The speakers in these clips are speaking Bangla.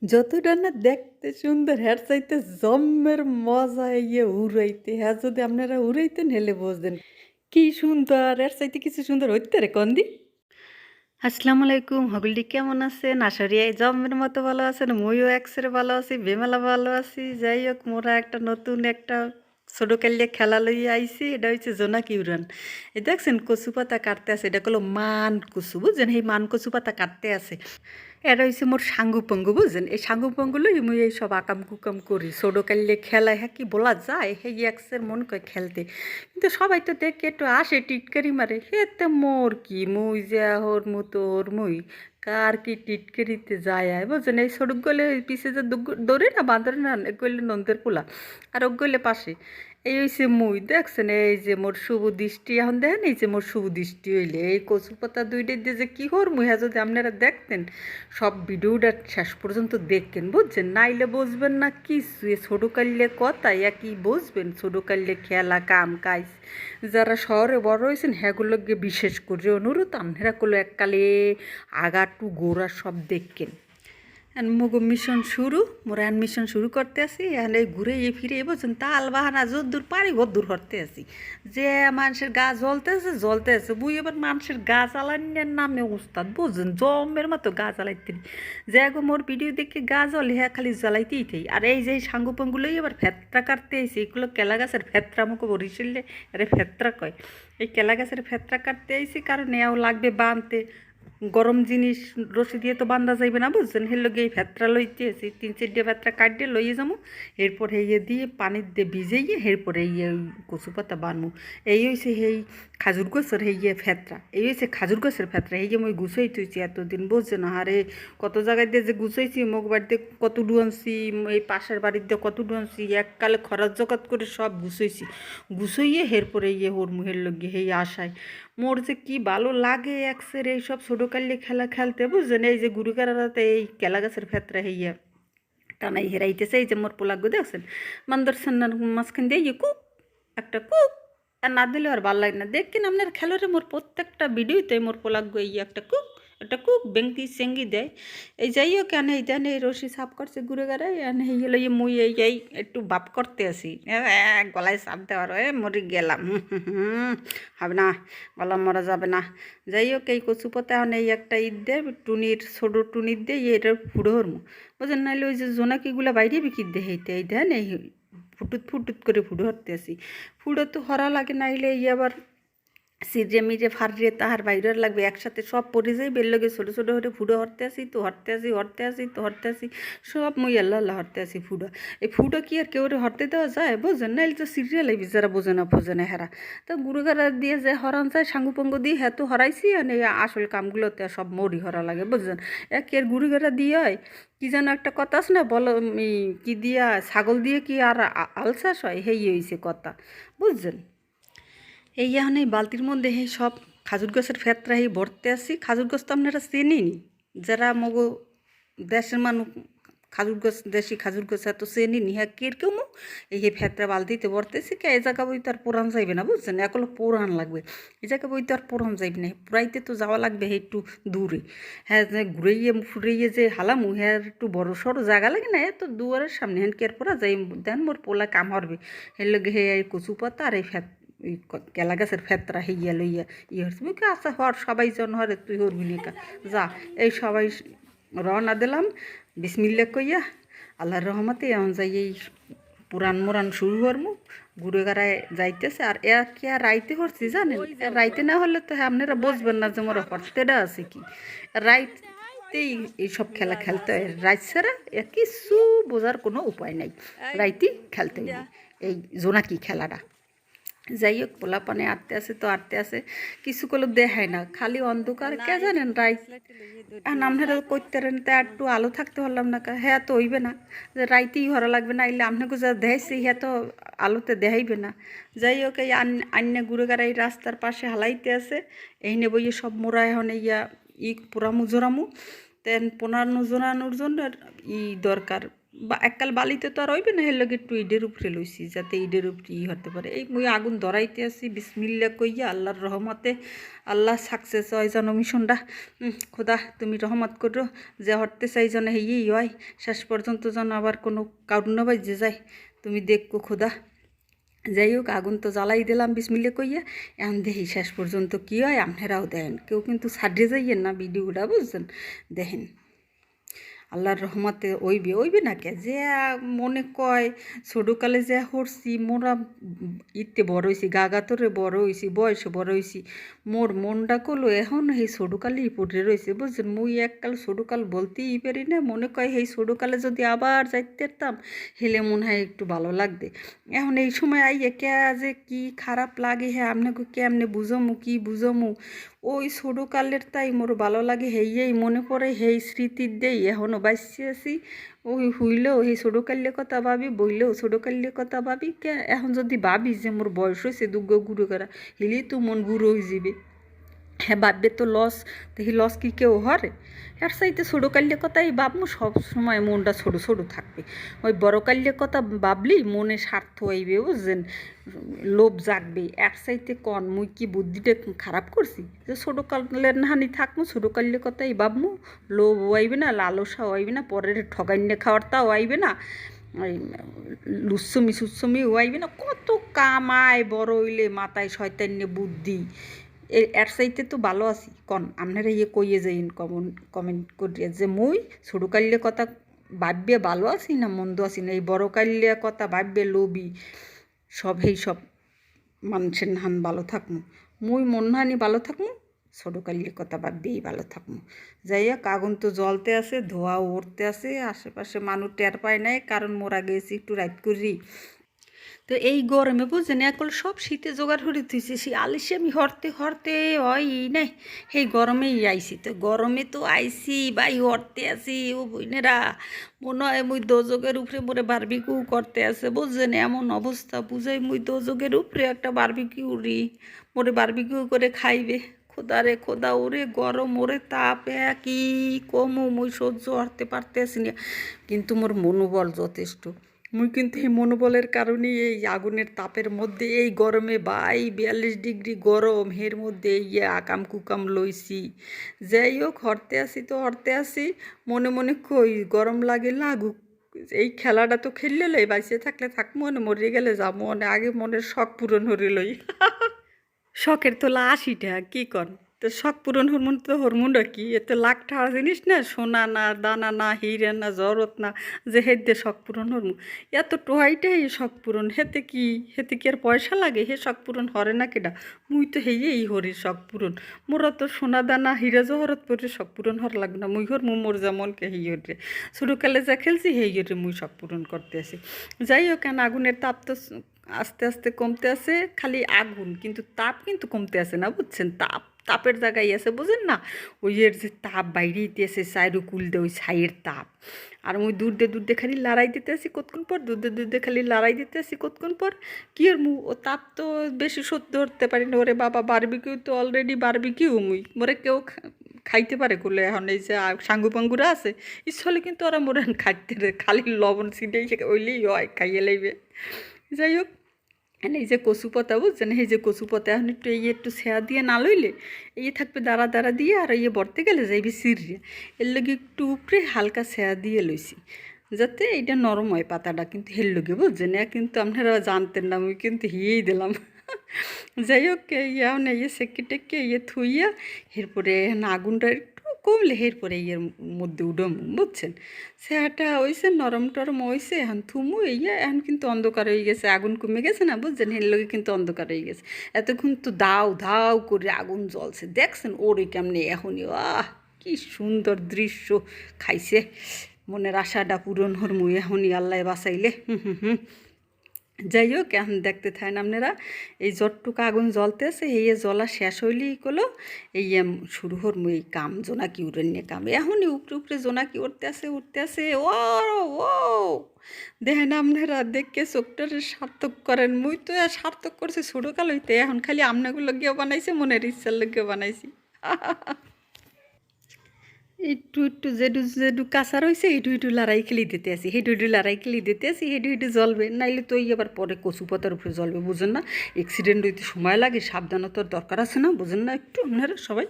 যতটা না দেখতে সুন্দর হ্যার চাইতে জম্মের মজা ইয়ে উড়াইতে হ্যাঁ যদি আপনারা উড়াইতেন হেলে বুঝতেন কি সুন্দর এর চাইতে কিছু সুন্দর হইতে রে কন্দি। আসসালামু আলাইকুম হগলডি কেমন আছেন? আশা করি এই জম্মের মতো ভালো আছেন, মইও একসেরে ভালো আছি, বেমেলা ভালো আছি। যাই হোক মোরা একটা নতুন একটা ছোট কালিয়া খেলা লইয়া আইছি, এটা হচ্ছে জোনাকি উড়ান। এই দেখছেন কচু পাতা কাটতে আছে, এটা হলো মান কচু বুঝছেন, এই মান কচু পাতা কাটতে আছে। এটা হচ্ছে মোর সাঙ্গু পঙ্গু বুঝছেন, এই সাঙ্গু পঙ্গু লই মুই এই সব আকাম কুকাম করি ছোট কালিয়ে খেলায় হ্যাঁ কি বলা যায় হে একসের মন কয় খেলতে, কিন্তু সবাই তো দেখে একটু আসে টিটকারি মারে হেতে মোর কি মুই যে ওর মতো ওর মুই কার কি টিটকারিতে যায় আয় বুঝছেন। এই সড়ক গলে পিছে যে দৌড়ে না বাঁদরে না গলে নন্দের পোলা আর ও গলে পাশে এই হইছে মুই দেখছেন। এই যে মোর শুভ দৃষ্টি এখন দেখেন, এই যে মোর শুভ দৃষ্টি হইলে এই কচু পাতা দুইটা দিয়ে যে কী হর মুই হ্যাঁ যদি আপনারা দেখতেন সব ভিডিওটা শেষ পর্যন্ত দেখেন বুঝছেন, নাইলে বুঝবেন না কিছু। এ ছোটো কাল্লে কথা ইয়া কি বুঝবেন, ছোটো কাল্লে খেলা কাম কাজ যারা শহরে বড় হয়েছেন হ্যাগুলোকে বিশেষ করে অনুরোধ আপনারা করলো এককালে আগা টু গোড়া সব দেখেন। মুগ মিশন শুরু মোরা মিশন শুরু করতে আসি এখানে ঘুরে ফিরে বুঝছেন তাল বাহানা যদ্দূর পারি দূর করতে আসি যে মানুষের গা জ্বলতে আছে বুই এবার মানুষের গা জ্বালানোর নামে উস্তাদ বুঝছেন, জমের মতো গা জ্বালাইতে যে গো মোর ভিডিও দেখে গা জ্বলে হ্যাঁ খালি জ্বালাইতেই থাই। আর এই যে সাঙ্গু পাঙ্গুলোই এবার ফেত্রা কাটতে আইসি, এগুলো কেলা গাছের ফেত্রা মুখে বরিশিলে আরে ফেত্রা কয়, এই কেলা গাছের ফেত্রা কাটতে আইসি কারণ এও লাগবে বানতে গরম জিনিস রশি দিয়ে তো বান্ধা যাইবে না বুঝছেন, হের লগে এই ভেতরা লইতে আছি 3-4 ভেতরা কাটিয়ে লইয়ে যাবো, এরপর হেয়ে দিয়ে পানির দিয়ে ভিজাইয়ে এরপরে এই কচু পাতা বানবো। এই হয়েছে সেই খাজুর গাছের হেয়ে ফেতরা, এই হয়েছে খাজুর গাছের ফেতরা এই যে মই গুছাই তুইছি এতদিন বুঝছেন। আরে কত জায়গায় দিয়ে যে গুছাইছি মুখ বাড়িতে কত ডুয়ানছি, এই পাশের বাড়ির দিয়ে কত ডুয়ানছি, এককালে খরচ জগৎ করে সব গুছাইয়ে এরপরে ইয়ে হোর মুহের লগে হেই আশায় মোর যে কি ভালো লাগে একসের এইসব ছোটো কাল্লি খেলা খেলতে বুঝছেন। এই যে গুরু কারাতে এই কেলা গাছের ফেতরা হইয়া টানাই হেরাইতেছে, এই যে মোর পোলাগো দেখছেন বান্দর সান্নার মাঝখান দিয়ে ইয়ে কুক একটা কুক আর না দিলে আর ভালো লাগে না দেখেন আপনার খেলোরে মোর প্রত্যেকটা ভিডিওতে মোর পোলাগো এই একটা কুক বেঙ্কি সেঙ্গি দেয়। এই যাই হোক কেন এই দেন এই রশি সাফ করছে ঘুরে গাড়াই এনে হইল মুই এই একটু বাপ করতে আসি গলায় সাপ দেওয়ার মরি গেলাম হবে না, গলা মরা যাবে না। যাই হোক এই কচু পাতা এখন এই একটা ঈদ দেয় টুনির ছোটো টুনির দিয়ে এটার ফুড়ো হরমু বুঝলেন, নাহলে ওই যে জোনাকিগুলো বাইরে বিক্রি দেয় এইতে এই দেন এই ফুটুত করে ফুড়ো হরতে আসি। ফুড়ো তো হরা লাগে নাইলে আবার সিজে মিজে ফারিয়ে তাহার বাইরের লাগবে একসাথে সব পড়ে যাই বের লগে ছোটো ছোটো হরে ফুডো হরতে আসি তো হরতে আসি সব মুই আল্লাহ হরতে আসি ফুডো। এই ফুডো কি আর কেউ হরতে দেওয়া যায় বোঝেন, নাইলে তো সিরিয়াল এই যারা বোঝে না হেরা তো গুরুগারা দিয়ে যে হরান যায় সাঙ্গু পঙ্গ দিয়ে হ্যাঁ তো হরাইছি মানে আসল কামগুলোতে সব মরি হরা লাগে বুঝছেন। এর গুরুগারা দিয়ে হয় কি যেন একটা কথা আছে না বলো কি দিয়া ছাগল দিয়ে কি আর আলসাস হয় হেই হয়েছে কথা বুঝছেন। এই এখন এই বালতির মধ্যে এই সব খাজুর গাছের ফেতরা এই ভরতে আসি, খাজুর গাছ তো আপনারা চেনেনি যারা মগো দেশের মানুষ খাজুর গাছ দেশি খাজুর গাছ এত চেনিনি হ্যাঁ কেউ এই ফেতরা বালতিতে ভরতেছি কে এই জায়গা বই তো আর পোড়ান যাইবে না বুঝছেন, একলো পোড়ান লাগবে এই জায়গা বই তো আর পোড়ান যাইবে না, পুরাইতে তো যাওয়া লাগবে একটু দূরে হ্যাঁ যে ঘুরাইয়ে ফুরাইয়ে যে হালামু হ্যাঁ একটু বড় সড়ো জায়গা লাগে না এত দুয়ারের সামনে হ্যাঁ কের পরা যাই দেন মোর পোলা কাম হরবে এর লগে হে এই কচু পাতা আর এই ওই কেলা গাছের ফেতরা হইয়া লইয়া ইয়ে হচ্ছে মুখে আচ্ছা হর সবাই জন হরে তুই হরবি নিকা যা এই সবাই রওনা দিলাম বিসমিল্লা কইয়া আল্লাহর রহমতে এমন যাই এই পুরান মোরান শুরু হরমু ঘুরে গাড়ায় যাইতেছে। আর এ কি আর রাইতে হরছি জানেন, রাইতে না হলে তো আপনারা বুঝবেন না যে মোরা হরতেটা আছে কি, রাইতেই এইসব খেলা খেলতে হয়, রাইত ছাড়া এ কিছু বোঝার কোনো উপায় নাই, রাইতেই খেলতে হবে এই জোনাকি খেলাটা। যাই হোক পোলাপানে আটতে আছে তো আটতে আছে কিছু করলে দেখায় না খালি অন্ধকার কে জানেন রাইত আপনারা করতে তা একটু আলো থাকতে পারলাম না হ্যাঁ তো হইবে না যে রাইতেই হরা লাগবে না এলে আপনাকে যা দেখাইছে হ্যাঁ তো আলোতে দেখাইবে না। যাই হোক এই আন্যা ঘুরে গাড়াই রাস্তার পাশে হালাইতে আছে এই নেব ইয়ে সব মোরা এখন পোড়ামু জোরামু তেন পোনানো জোরানোর জন্য ই দরকার বা এককাল বালিতে তো আর হইবে না, এর লগে একটু ইডের উপরে লইছি যাতে ইডের উপরে হতে পারে। এই মুই আগুন ধরাইতে আসি বিসমিল্লা কইয়া, আল্লাহর রহমতে আল্লাহ সাকসেস হয় যেন মিশনটা। খোদা তুমি রহমত করো, যে হরতে চাই যেন হেই হয়, শেষ পর্যন্ত যেন আবার কোনো কারণ না বাজে যায়, তুমি দেখো খোদা। যাই হোক, আগুন তো জ্বালাই দিলাম বিসমিল্লা কইয়া, এখন দেখি শেষ পর্যন্ত কী হয়, আপনারাও দেখেন, কেউ কিন্তু ছাড়িয়ে যাইয়েন না ভিডিওটা, বুঝছেন, দেখেন আল্লাহর রহমতে ওইবে না কে যে মনে কয় ছোটোকালে যে হরছি মোরা ইতে বড় হয়েছি, গাগাতরে বড় হয়েছি, বয়সে বড় হয়েছি, মোর মনটা কলো এখন সেই ছোটোকালেই পড়ে রয়েছে, বুঝছেন। মুই এককাল ছোটোকাল বলতেই পারি না, মনে কয় সেই ছোটোকালে যদি আবার যাইতে পারতাম হেলে মনে হয় একটু ভালো লাগবে। এখন এই সময় আইয়ে কে যে কি খারাপ লাগে, হ্যাঁ আপনাকে কেমনে বুঝমু কি বুঝমু, ওই ছোটোকালের তাই মোর ভালো লাগে, হেইয়েই মনে পড়ে, হেই স্মৃতির দেই এখনও বাঁচি আছি। ওই হইলেও সেই ছোটোকালের কথা ভাবি, বইলেও ছোটোকালের কথা ভাবি, কে এখন যদি ভাবি যে মোর বয়স হয়েছে দুগ্গ গুঁড়ো করা, হেলেই তো মন বুড়ো হয়ে যাবে। হ্যাঁ ভাববে তো লস, দেখি লস কি কেউ হরে, এর চাইতে ছোটো কাল্যের কথাই ভাববো, সব সময় মনটা ছোটো ছোটো থাকবে। ওই বড় কাল্যের কথা ভাবলেই মনে স্বার্থ হইবে, বুঝছেন, লোভ জাগবে। এর চাইতে কন মুই কি বুদ্ধিটা খারাপ করছি যে ছোটো কালের নাহানি থাকবো, ছোটো কাল্যের কথাই ভাববো, লোভ হইবে না, লালসা হইবে না, পরের ঠগাইনে খাওয়ারটাও হইবে না, ওই লুচ্ছমি সুচ্ছমি হইবে না, কত কামায় বড় হইলে মাথায় শয়তান্য বুদ্ধি, এর চাইতে তো ভালো আছি। কন আপনারা কইয়ে যাইন কমেন্ট করিয়ে যে মুই ছোটোকাল্যের কথা ভাববে ভালো আছি না মন্দ আছি না, এই বড় কাল্যের কথা ভাববে লোভি সব, সব মানুষের নাহান ভালো থাকমু, মুই মন হানি ভালো থাকমু, ছোটোকাল্যের কথা ভাববেই ভালো থাকমু। যাই হোক, আগুন তো জ্বলতে আছে, ধোঁয়া উঠতে আছে, আশেপাশে মানুষ টের পায় নাই, কারণ মোরা গেছি একটু রাত করি। তো এই গরমে বুঝছেন একল সব শীতে জোগাড় করে থুইছে, সে আলিসে আমি হরতে হরতে হয় নাই, সেই গরমেই আইছি। তো গরমে তো আইছি বাই হরতে আছি, ও বইনেরা মনে হয় মুই দোজকের উপরে মোরে বারবিকিউ করতে আছে, বুঝছেন এমন অবস্থা, বুঝাই মুই দোজকের উপরে একটা বারবিকিউ রি, মোরে বারবিকিউ করে খাইবে। খোদা রে খোদা, ওরে গরম, ওরে তাপ, কি কমু মুই সহ্য হরতে পারতেছি না, কিন্তু মোর মনোবল যথেষ্ট। মুই কিন্তু এই মনোবলের কারণেই এই আগুনের তাপের মধ্যে এই গরমে 42 ডিগ্রি গরম, এর মধ্যে ইয়ে আকাম কুকাম লইছি। যাই হোক, হরতে আসি তো হরতে আসি, মনে মনে কই গরম লাগে লাগুক, এই খেলাটা তো খেললে লই, বাইসে থাকলে থাকবো না, মরে গেলে যাবো না, আগে মনের শখ পূরণ হরে লই। শখের তোলা 80 টাকা, কী কর, তো শখ পূরণ হরমোন তো হরমোনটা কি, এত লাখ টাকার জিনিস না, সোনা না দানা না হিরে না জরত না যে হেতে শখ পূরণ হরমু, এত টোহাইটাই শখ পূরণ, হেতে কি আর পয়সা লাগে, হে শখ পূরণ হরে না কেডা, মুই তো হেয়েই হরি শখ পূরণ, মোরা তো সোনা দানা হিরা জহরত পরে শখ পূরণ হর লাগবে না, মুই হরমু মোর যেমনকে হেই হরে, ছোটোকালে যা খেলছি হেই হরে মুই শখ পূরণ করতে আসি। যাই হোক, কেন আগুনের তাপ তো আস্তে আস্তে কমতে আছে, খালি আগুন কিন্তু তাপ কিন্তু কমতে আছে না, বুঝছেন, তাপের জায়গায় আছে, বুঝেন না, ওই এর যে তাপ বাইরে দিতেছে চাইরু কুল দে, ওই ছাইয়ের তাপ, আর ওই দূর দে খালি লড়াই দিতে আসি কতক্ষণ পর, দূর খালি লড়াই দিতে আসি কতক্ষণ পর, কি আর ও তাপ তো বেশি সহ্য করতে পারি না, ওরে বাবা বারবিকিউ তো অলরেডি বারবিকিউ মোরে কেউ খাইতে পারে করলে, এখন এই যে সাঙ্গু পাঙ্গুরা আছে ইচ্ছলে কিন্তু ওরা মোরে খাইতে খালি লবণ ছিটেই ওইলেই হয় খাইয়ে লাইবে। যাই হোক, এই যে কচু পাতা বুঝছেন, এই যে কচু পাতা এখন একটু একটু ছেঁড়া দিয়ে না লইলে থাকবে দাঁড়া দাঁড়া দিয়ে, আর বরতে গেলে যাইবে সিরিয়া, এর লগে একটু উপরে হালকা ছেঁড়া দিয়ে লইছি যাতে এইটা নরম হয় পাতাটা, কিন্তু হের লগে বুঝছেন, কিন্তু আপনারা জানতেন না, আমি কিন্তু হিয়েই দিলাম। যাই হোক, এখন সেকে টেকে থুইয়া এরপরে আগুনটা একটু কমলে এরপরে মধ্যে উডম, বুঝছেন, সেটা হয়েছে নরম টরম হয়েছে, এখন থুমু এখন কিন্তু অন্ধকার হয়ে গেছে, আগুন কমে গেছে না, বুঝছেন, এর লগে কিন্তু অন্ধকার হয়ে গেছে, এতক্ষণ তো দাও ধাও করে আগুন জ্বলছে, দেখছেন ওরে কেমনে এখনই, কি সুন্দর দৃশ্য, খাইছে মনের আশাটা পূরণ হরমু এখনই আল্লাহ বাঁচাইলে। যাই হোক, এখন দেখতে থাকেন আপনারা, এই যতটুকু আগুন জ্বলতেছে এই জ্বলা শেষ হইলেই কলো এই শুরু হরমু এই কাম, জোনাকি উড়ে কাম, এখনই উপরে উপরে জোনাকি উঠতে আসে, ও ও দেখেন আপনারা, দেখে চোখটার সার্থক করেন, মুই তো সার্থক করছি ছোটোকাল হইতে, এখন খালি আপনাগুলো গিয়েও বানাইছে, মনের ইচ্ছার লগিয়েও বানাইছি। একটু একটু যেটু যেটু কাঁচা রয়েছে একটু একটু লড়াই খেলি দিতে আসি, হেঁটু হেঁটু লড়াই খেলি দিতে আসি, হেঁটু হেঁটু জ্বলবে, নাইলে তো আবার পরে কচু পাতার উপরে জ্বলবে, বুঝেন না? অ্যাক্সিডেন্ট হইতে সময় লাগে, সাবধানতার দরকার আছে না, বুঝেন না? একটু আপনারা সবাই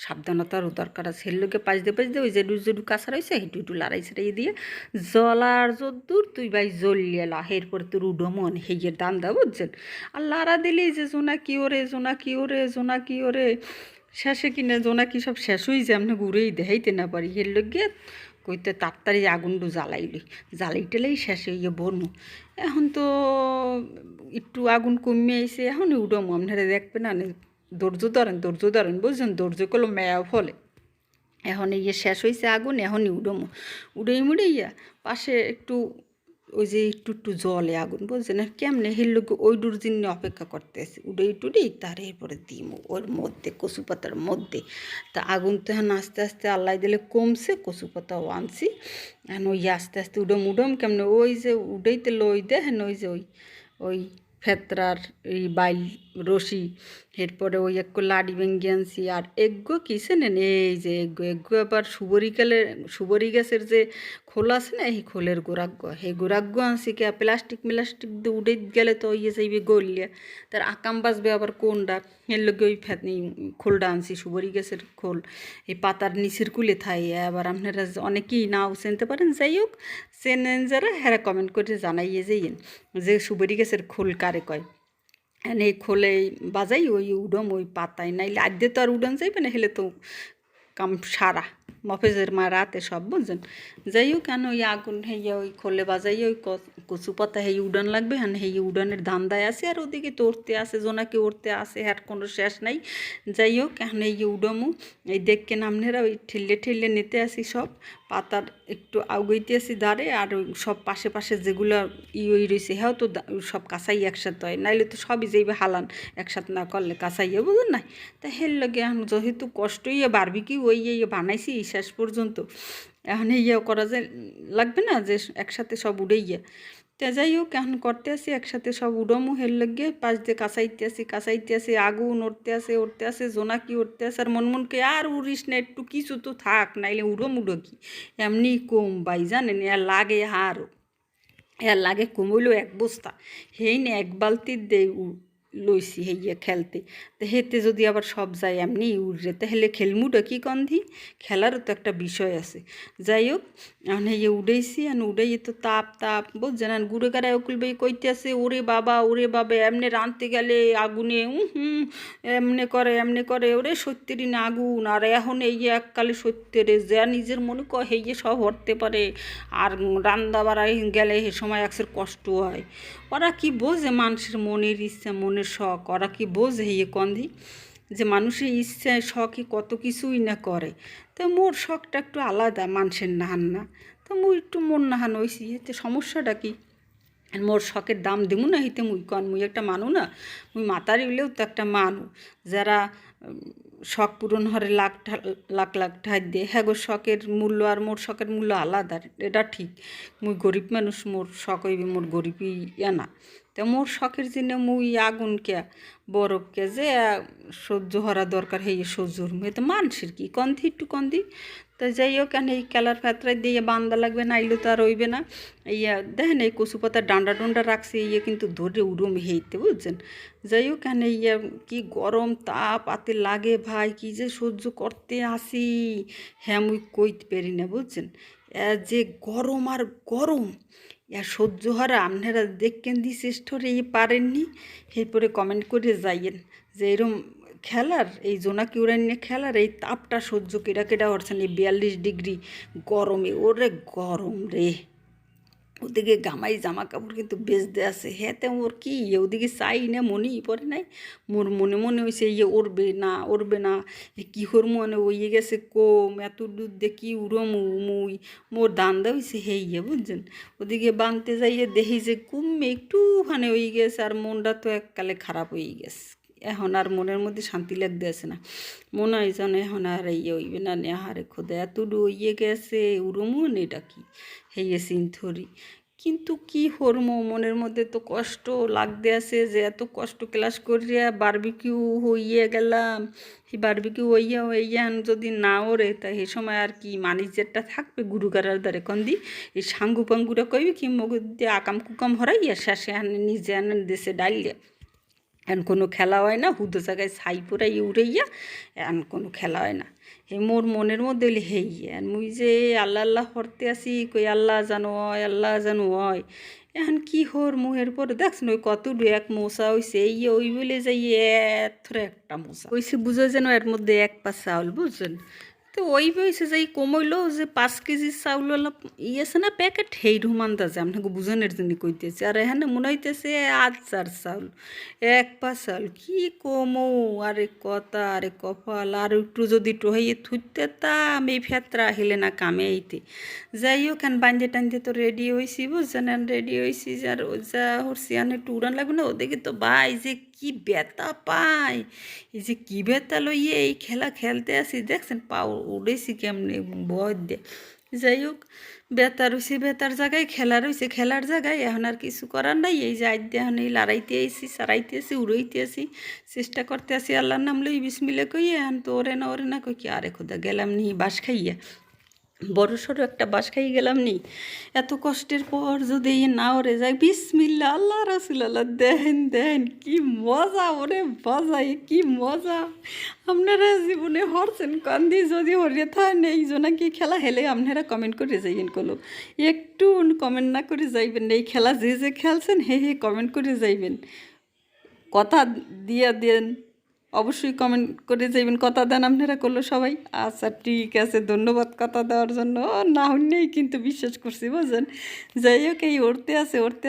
সাবধানতারও দরকার আছে। এর লোকে পাঁচ দিয়ে ওই যেটু যেটু কাঁচা রয়েছে হেঁটু একটু লড়াই ছেড়াই দিয়ে জ্বলার যদ্দূর তুই ভাই জ্বলিয়েলা, এরপরে তোর উডমন হেয়ে দান্দা, বুঝছেন? আর লাড়া দিলেই যে জোনাকি ওরে জোনাকি ওরে জোনাকি ওরে, শেষে কিনা জোনাকি সব শেষ হয়ে যায়, আপনি ঘুরেই দেখাইতে না পারি। হের লগে কইতে তাড়াতাড়ি আগুনটু জ্বালাইলি, জ্বালাই টেলাই শেষ হয়ে বনু। এখন তো একটু আগুন কমে আইছে, এখন উডমু, আপনারা দেখবেন না, ধৈর্য ধরেন, বুঝছেন? ধৈর্য করলো মেয়া ফলে। এখন শেষ হয়েছে আগুন, এখনই উডমু, উড়েই মুড়েইয়া পাশে একটু ওই যে একটু একটু জলে আগুন, বুঝছেন? আর কেমনে হেলুক ওই ডুর জন্য অপেক্ষা করতে আসি, উড়েই টুড়েই তার এরপরে দিম ওর মধ্যে কচু পাতার মধ্যে। তা আগুন তো এখন আস্তে আস্তে আল্লাহ দিলে কমছে, কচু পাতাও আনছি, এখন ওই আস্তে আস্তে উডম কেমনে ওই যে উডেইতে লই দেখেন, ওই যে ওই ফেতরার এই বাইল রশি, এরপরে ওই একটু লাডি ভেঙ্গি আনছি। আর এগ্গো কিসে নেন, এই যে এগ্গো আবার সুবরি গাছের যে খোল আছে না, এই খোলের গোড়াগ্য, এই গোড়াগ্য আনছি কে প্লাস্টিক দিয়ে উড়ে গেলে তো ইয়ে যাইবে গলিয়া, তার আকাম বাজবে আবার কোনটা। এর লগে ওই খোলটা আনছি, সুবরি গাছের খোল, এই পাতার নিচের কুলে থাই। আবার আপনারা অনেকেই নাও চিনতে পারেন, যাই হোক চেনেন যারা হ্যাঁ কমেন্ট করে জানাইয়ে যাইয়েন যে সুবরি গাছের খোল কারে কয়। এই খোলে বাজাই ওই উডম ওই পাতায়, নাইলে আদ্যে তো আর উডন যাইবে না, হেলে তো কাম সারা মফেজের মা রাতে সব, বুঝছেন? যাই হোক কেন ওই আগুন হেয়ে ওই খোলে বাজাই ওই কচু পাতা হেই উডান লাগবে, হ্যাঁ হেই উডানের ধান্দায় আছে। আর ওদিকে তো উঠতে আসে, জোনাকে উঠতে আসে, হ্যাঁ কোনো শেষ নাই। যাই হোক এখন এই উডমু, এই দেখকে নামনেরা ওই ঠেললে ঠেললে নিতে আসি সব পাতার, একটু আগুইতে আসি দাঁড়ে। আর ওই সব পাশে পাশে যেগুলো ওই রয়েছে হ্যাঁ তো সব কাঁচাই একসাথে হয়, নাইলে তো সবই যাইবে হালান, একসাথে না করলে কাঁচাইয়ে, বুঝুন না? তা হের লগে এখন যেহেতু কষ্ট বাড়বি কি ওই বানাইছি শেষ পর্যন্ত, এখন করা যায় লাগবে না যে একসাথে সব উড়াইয়া। তা যাই হোক এখন করতে আসি একসাথে সব উডমু, হের লগে পাশ দিয়ে কাঁচাইতে আসি, আগুন উঠতে আসে জোনাকি উঠতে আসে। আর মনকে আর উড়িস না, একটু কিছু তো থাক, নাইলে উড়ো কি এমনি কম বাই, জানেন? এর লাগে কমইলো এক বস্তা, হেই না এক বালতির দেই লইছি খেলতে। তো হেতে যদি আবার সব যায় এমনি উড়ে, তাহলে খেলমুটা কি কন্ধি, খেলারও তো একটা বিষয় আছে। যাই হোক এখন উড়েছি, আর উড়াইয়ে তো তাপ বুঝছেন? আর গুড়ে গাড়ায় ওকুলবে কইতে আছে ওরে বাবা এমনি রাঁধতে গেলে আগুনে এমনে করে ওরে সত্যেরই না আগুন। আর এখন এককালে সত্যেরে যা নিজের মনে কয় হেয়ে সব হরতে পারে, আর রান্না বাড়াই গেলে সে সময় একসের কষ্ট হয়। ওরা কি বোঝে মানুষের মনের ইচ্ছা মনের শখ, ওরা কি বোঝে কন্ধি যে মানুষের ইচ্ছায় শখে কত কিছুই না করে। তো মোর শখটা একটু আলাদা, মানুষের নাহান না, তো মুই একটু মন নাহান হইছি, এতে সমস্যাটা কি? মোর শখের দাম দেবো না হিতে মুই কন, মুই একটা মানু না, মুই মাতারি হইলেও তো একটা মানু, যারা শখ পূরণ হরে লাখ ঠাই দিয়ে, হ্যাঁ গো শখের মূল্য আর মোর শখের মূল্য আলাদা, এটা ঠিক। মুই গরিব মানুষ, মোর শখ হইবে মোর গরিবই না। তো মোর শখের জন্য মুই আগুন কে বরফ কে যে সহ্য হরা দরকার সহ্য হরমু, তো মানুষের কি কন্ধি একটু কন্ধি। তো যাই হোক এই কেলার ফেতরায় দিয়ে বান্দা লাগবে, নাইলে তো আর রইবে না। দেখেন এই কচু পাতার ডান্ডা রাখছি, কিন্তু ধরে উড়ম হেইতে, বুঝছেন? যাই হোক কি গরম তাপ আতে লাগে ভাই, কি যে সহ্য করতে আসি, হ্যাঁ মুই কইতে পারি না, বুঝছেন? যে গরম আর গরম সহ্য হারা আপনারা দেখেন দি শ্রেষ্ঠরে পারেননি, এরপরে কমেন্ট করে যাইয়েন যে এরম খেলার এই জোনাকি উড়ান নিয়ে খেলার এই তাপটা সহ্য কেডা হচ্ছেন এই 42 ডিগ্রি গরমে, ওরে গরম রে। ওদিকে গামাই জামা কাপড় কিন্তু বেচতে আছে, হ্যাঁ ওর কি ওদিকে চাই না মনেই পড়ে নাই। মোর মনে হয়েছে ওরবে না কি হর মনে ওইয়ে গেছে কম, এত দূর দিয়ে কি উড়মু মুই, মোর দান্দা হয়েছে বুঝছেন? ওদিকে বানতে যাইয়ে দেখি যে কুমে একটুখানে হয়ে গেছে, আর মনটা তো এককালে খারাপ হয়ে গেছে। এখন আর মনের মধ্যে শান্তি লাগতে আছে না, মনে হয় যেন এখন আর হইবে না, নেহারে খোদা এত ইয়ে গেছে উড়মু এটা কি চিন্থরি কিন্তু কি হরমো মনের মধ্যে তো কষ্ট লাগতে আছে যে এত কষ্ট ক্লাস করিয়া বারবিকিউ হইয়া গেলাম। সেই বারবিকিউ হইয়া হইয়া যদি না ওরে তা সে সময় আর কি মানিজ্যেরটা থাকবে গুরুগারার দ্বারে কন্দি এই সাঙ্গু পাঙ্গুরা কইবে কি মধ্যে আকাম কুকাম হরাইয়া শেষে আনে নিজে আনেন দেশে ডাইলিয়া। এখন কোনো খেলা হয় না, হুদো জায়গায় ছাই পুরাই উড়াইয়া এখন কোনো খেলা হয় না। হে মোর মনের মধ্যে হইলে হেই আর মুই যে আল্লাহ আল্লাহ হরতে আসি কই আল্লাহ জানো হয় আল্লাহ জানো হয়। এখন কি হর মুহের পরে দেখছেন ওই কত এক মশা হইছে এই ওই বলে যাই এত একটা মশা হইছে বুঝো যেন এর মধ্যে এক পা চাউল বুঝছেন। তো ওই হয়েছে যে কমইলো যে 5 কেজি চাউল অলপ আছে না প্যাকেট সেই রুমান্দাজে আপনাকে বুঝানোর জন্য কইতেছে আর এখানে মনে হইতেছে আচার চাউল 1 পা চাউল কি কমো আরে কথা আরে কপাল আর একটু যদি টোহাইয়ে থুইতে তাম এই ফেতরা আহিলে না কামে আইতে। যাই হোক কেন বান্ধে টান্ধে তো রেডি হয়েছি বুঝছেন রেডি হয়েছি আর যা হরছি আনে একটু উড়ান লাগবে না ওদিকে তো ভাই যে কি ব্যথা পায় এই যে কি ব্যথা লইয়ে এই খেলা খেলতে আসি দেখছেন পাও উড়েছি কেমনি ভয় দে। যাই হোক বেতা রয়েছে বেতার জায়গায় খেলা রয়েছে খেলার জায়গায় এখন আর কিছু করার নাই এই যে আজ এখন এই লড়াইতে আইসি সারাইতে আসি উড়াইতে আসি চেষ্টা করতে আসি আল্লাহর নাম লই বিসমিল্লাহ কইয়ে এখন তো ওরে না কই কি আরে খোদা গেলাম নি বাস খাইয়া বড় সড়ো একটা বাস খাই গেলাম নি এত কষ্টের পর যদি না ওরে যায় বিসমিল্লা আল্লাহ রাসূলুল্লাহ দেন কি মজা ওরে বাজাই কি মজা। আপনারা জীবনে হরছেন কান্দি যদি হরিয়ে থাকেন এই জন্য কি খেলা হেলে আপনারা কমেন্ট করে যাইবেন কলো একটু কমেন্ট না করে যাইবেন এই খেলা যে খেলছেন হে কমেন্ট করে যাইবেন কথা দিয়া দেন অবশ্যই কমেন্ট করে যাইবেন কথা দেন আপনারা করলো সবাই। আচ্ছা ঠিক আছে ধন্যবাদ কথা দেওয়ার জন্য না হইলেই কিন্তু বিশ্বাস করছি বুঝছেন। যাই হোক এই উড়তে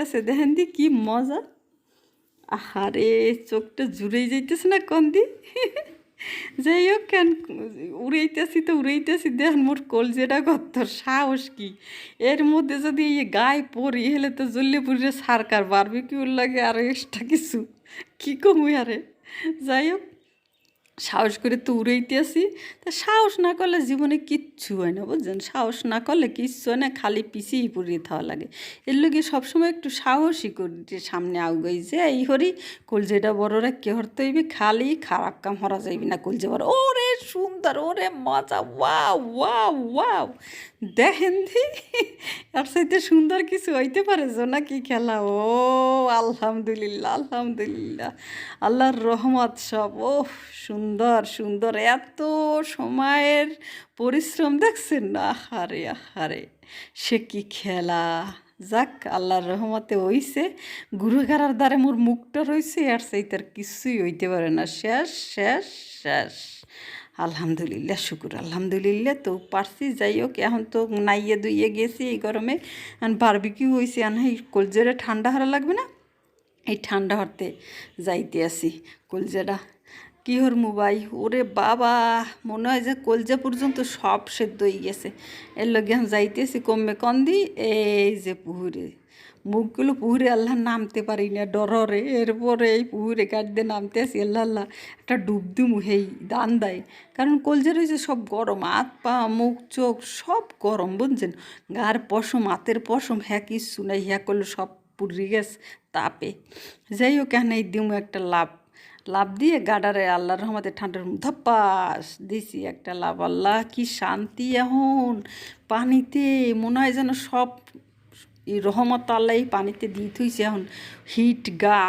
আছে দেখেন দি কি মজা আহারে চোখটা জুড়েই যাইতেছে না কোন দি। যাই হোক কেন উড়াইতেছি দেখেন মোর কলজেটা কত সাহস কি এর মধ্যে যদি এই গায়ে পড়ি হলে তো জ্বললে পুড়ে সারকার বারবিকিউর লাগে আর এক্সট্রা কিছু কী কমু আরে। যাই হোক সাহস করে তো উড়াইতে আসি তা সাহস না করলে জীবনে কিচ্ছু হয় না বুঝছেন সাহস না করলে কিচ্ছু হয় না খালি পিছিয়ে পড়িয়ে থাওয়া লাগে। এর লগে সবসময় একটু সাহসই করি যে সামনে আউগাই যে এই হরি কলজেটা বড়রা কে হরতে হইবে খালি খারাপ কাম হরা যাইবি না কলজে বড় ওরে সুন্দর ওরে মজা ওয়াও ওয়াও ওয়াও দেখেন দি আর সাথে সুন্দর কিছু হইতে পারে নাকি খেলা ও আলহামদুলিল্লাহ আল্লাহর রহমত সব ও সুন্দর এত সময়ের পরিশ্রম দেখছেন না আহারে সে কি খেলা। যাক আল্লাহর রহমতে হইছে গুরুগারার দ্বারে মোর মুখটা রয়েছে আর সেই তার কিছুই হইতে পারে না শেষ আলহামদুলিল্লাহ শুকুর আলহামদুলিল্লাহ তো পারছি। যাই হোক এখন তো নাইয়ে দুইয়ে গেছি এই গরমে এখন বারবিকিউ হয়েছে এখন এই কলজেরা ঠান্ডা হারা লাগবে না এই ঠান্ডা হরতে যাইতে আসি কলজাটা কি হর মুবাই ওরে বাবা মনে হয় যে কলজা পর্যন্ত সব সেদ্ধ হয়ে গেছে এর লগে এখন যাইতেছি কমবে কন্দি এই যে পুহুরে মুখগুলো পুহুরে আল্লাহ নামতে পারি না ডরে এরপরে এই পুহুরে গাড় দিয়ে নামতে আসি আল্লাহ একটা ডুব দিমু হেই দান দেয় কারণ কলজা রয়েছে সব গরম হাত পা মুখ চোখ সব গরম বুঝছেন গার পশম হাতের পশম হ্যাঁ কিচ্ছু নাই হ্যাঁ করলে সব পুড়ে গেছে তাপে। যাই হোক এখানে দিমু একটা লাভ দিয়ে গাডারে আল্লাহর রহমতে ঠান্ডার ধপাস দিছি একটা লাভ আল্লাহ কি শান্তি এখন পানিতে মনে হয় যেন সব এই রহমত আল্লাহ এই পানিতে দিয়ে থইছে এখন হিট গা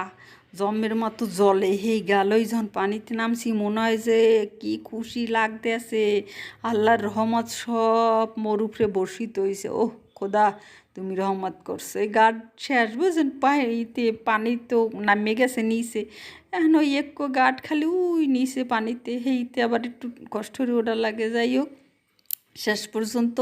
জমের মতো জলে হেই গালই যখন পানিতে নামছি মনে হয় যে কি খুশি লাগতে আছে আল্লাহর রহমত সব মোর উপরে বর্ষিত হয়েছে ওহ খোদা তুমি রহমত করছো এই গাড শেষ বুঝছেন পানিতে পানি তো নামে গেছে নিচে এখন ওই এক গাড খালি উই নিচে পানিতে হেইতে আবার একটু কষ্ট ওটা লাগে। যাই হোক শেষ পর্যন্ত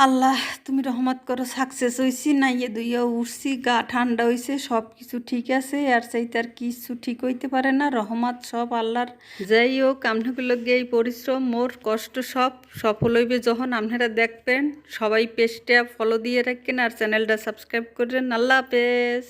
আল্লাহ তুমি রহমত করো সাকসেস হয়েছি নাইয়ে দুইয়া উঠছি গা ঠান্ডা হয়েছে সব কিছু ঠিক আছে আর চাইতে আর কিছু ঠিক হইতে পারে না রহমত সব আল্লাহর। যাই হোক আপনাগুলো এই পরিশ্রম মোর কষ্ট সব সফল হইবে যখন আপনারা দেখবেন সবাই পেজটা ফলো দিয়ে রাখেন আর চ্যানেলটা সাবস্ক্রাইব করেন। আল্লাহ হাফেজ।